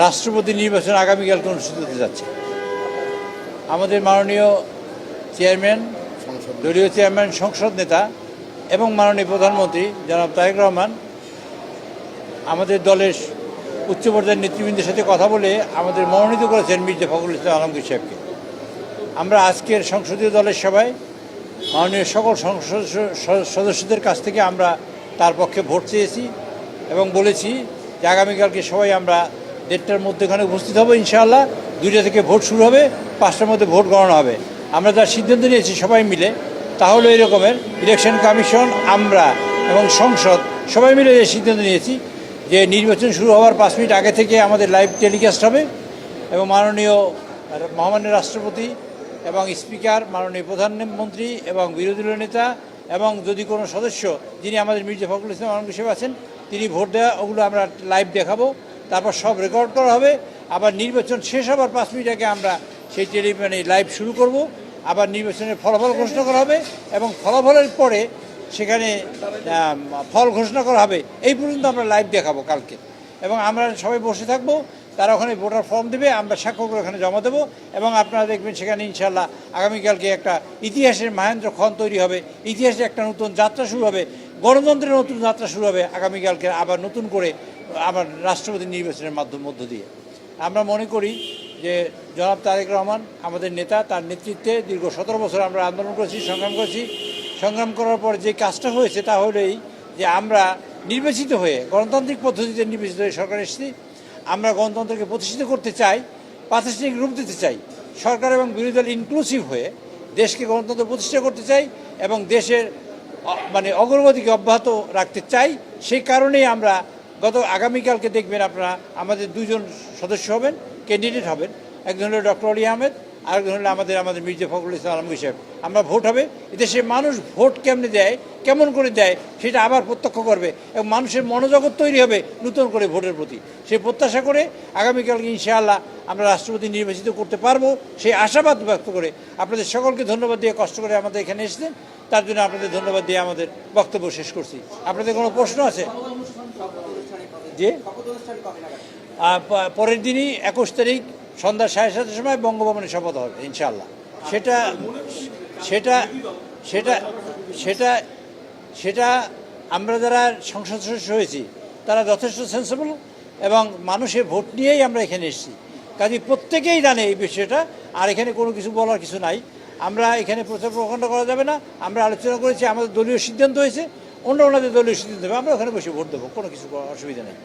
রাষ্ট্রপতি নির্বাচন আগামীকালকে অনুষ্ঠিত হতে যাচ্ছে। আমাদের মাননীয় চেয়ারম্যান, দলীয় চেয়ারম্যান, সংসদ নেতা এবং মাননীয় প্রধানমন্ত্রী জনাব তারেক রহমান আমাদের দলের উচ্চ পর্যায়ের নেতৃবৃন্দের সাথে কথা বলে আমাদের মনোনীত করেছেন মির্জা ফখরুল ইসলাম আলমগীর সাহেবকে। আমরা আজকের সংসদীয় দলের সভায় মাননীয় সকল সংসদ সদস্যদের কাছ থেকে আমরা তার পক্ষে ভোট চেয়েছি এবং বলেছি যে আগামীকালকে সবাই আমরা 1:30টার মধ্যেখানে উপস্থিত হব। ইনশাআল্লাহ 2টা থেকে ভোট শুরু হবে, 5টার মধ্যে ভোট গণনা হবে। আমরা যার সিদ্ধান্ত নিয়েছি সবাই মিলে তাহলে এই রকমের ইলেকশন কমিশন, আমরা এবং সংসদ সবাই মিলে যে সিদ্ধান্ত নিয়েছি যে নির্বাচন শুরু হওয়ার 5 মিনিট আগে থেকে আমাদের লাইভ টেলিকাস্ট হবে এবং মাননীয় মহামান্য রাষ্ট্রপতি এবং স্পিকার, মাননীয় প্রধানমন্ত্রী এবং বিরোধী দলীয় নেতা এবং যদি কোনো সদস্য যিনি আমাদের মির্জা ফখরুল ইসলাম আলমগীর সাহেব আছেন তিনি ভোট দেওয়া, ওগুলো আমরা লাইভ দেখাবো। তারপর সব রেকর্ড করা হবে। আবার নির্বাচন শেষ হবার 5 মিনিট আগে আমরা সেই লাইভ শুরু করব। আবার নির্বাচনের ফলাফল ঘোষণা করা হবে এবং ফলাফলের পরে সেখানে ফল ঘোষণা করা হবে। এই পর্যন্ত আমরা লাইভ দেখাবো কালকে এবং আমরা সবাই বসে থাকবো। তারা ওখানে ভোটার ফর্ম দেবে, আমরা স্বাক্ষর ওখানে জমা দেবো এবং আপনারা দেখবেন সেখানে ইনশাল্লাহ আগামীকালকে একটা ইতিহাসের মহেন্দ্র ক্ষণ তৈরি হবে, ইতিহাসের একটা নতুন যাত্রা শুরু হবে, গণতন্ত্রের নতুন যাত্রা শুরু হবে আগামীকালকে আবার নতুন করে আবার রাষ্ট্রপতি নির্বাচনের মধ্য দিয়ে। আমরা মনে করি যে জনাব তারেক রহমান আমাদের নেতা, তার নেতৃত্বে দীর্ঘ 17 বছর আমরা আন্দোলন করেছি, সংগ্রাম করার পর যে কাজটা হয়েছে তা হলেই যে আমরা নির্বাচিত হয়ে গণতান্ত্রিক পদ্ধতিতে নির্বাচিত হয়ে সরকার এসেছি। আমরা গণতন্ত্রকে প্রতিষ্ঠিত করতে চাই, প্রাতিষ্ঠানিক রূপ দিতে চাই, সরকার এবং বিরোধী দল ইনক্লুসিভ হয়ে দেশকে গণতন্ত্র প্রতিষ্ঠা করতে চাই এবং দেশের অগ্রগতিকে অব্যাহত রাখতে চাই। সেই কারণেই আমরা আগামীকালকে দেখবেন আপনারা আমাদের 2জন সদস্য হবেন, ক্যান্ডিডেট হবেন। একজন হলো ডক্টর আলী আহমেদ, আরেকজন হলো আমাদের মির্জা ফখরুল ইসলাম আলমগীর সাহেব। আমরা ভোট হবে, এদেশের মানুষ ভোট কেমনে দেয়, কেমন করে দেয় সেটা আবার প্রত্যক্ষ করবে এবং মানুষের মনোজগৎ তৈরি হবে নতুন করে ভোটের প্রতি। সেই প্রত্যাশা করে আগামীকালকে ইনশাআল্লাহ আমরা রাষ্ট্রপতি নির্বাচিত করতে পারবো সেই আশাবাদ ব্যক্ত করে আপনাদের সকলকে ধন্যবাদ দিয়ে, কষ্ট করে আমাদের এখানে এসেছেন তার জন্য আপনাদের ধন্যবাদ দিয়ে আমাদের বক্তব্য শেষ করছি। আপনাদের কোনো প্রশ্ন আছে? যে পরের দিনই 21 তারিখ সন্ধ্যা 7:30টার সময় বঙ্গভবনে শপথ হবে ইনশাআল্লাহ। সেটা আমরা যারা সংসদ সদস্য হয়েছি তারা যথেষ্ট সেন্সিবল এবং মানুষের ভোট নিয়েই আমরা এখানে এসেছি। কাজে প্রত্যেকেই জানে এই বিষয়টা, আর এখানে কোনো কিছু বলার কিছু নাই। আমরা এখানে প্রচার প্রকাণ্ড করা যাবে না। আমরা আলোচনা করেছি, আমাদের দলীয় সিদ্ধান্ত হয়েছে, ওনাদের দলীয় সিদ্ধান্ত হবে, আমরা ওখানে বসে ভোট দেবো, কোনো কিছু অসুবিধা নেই।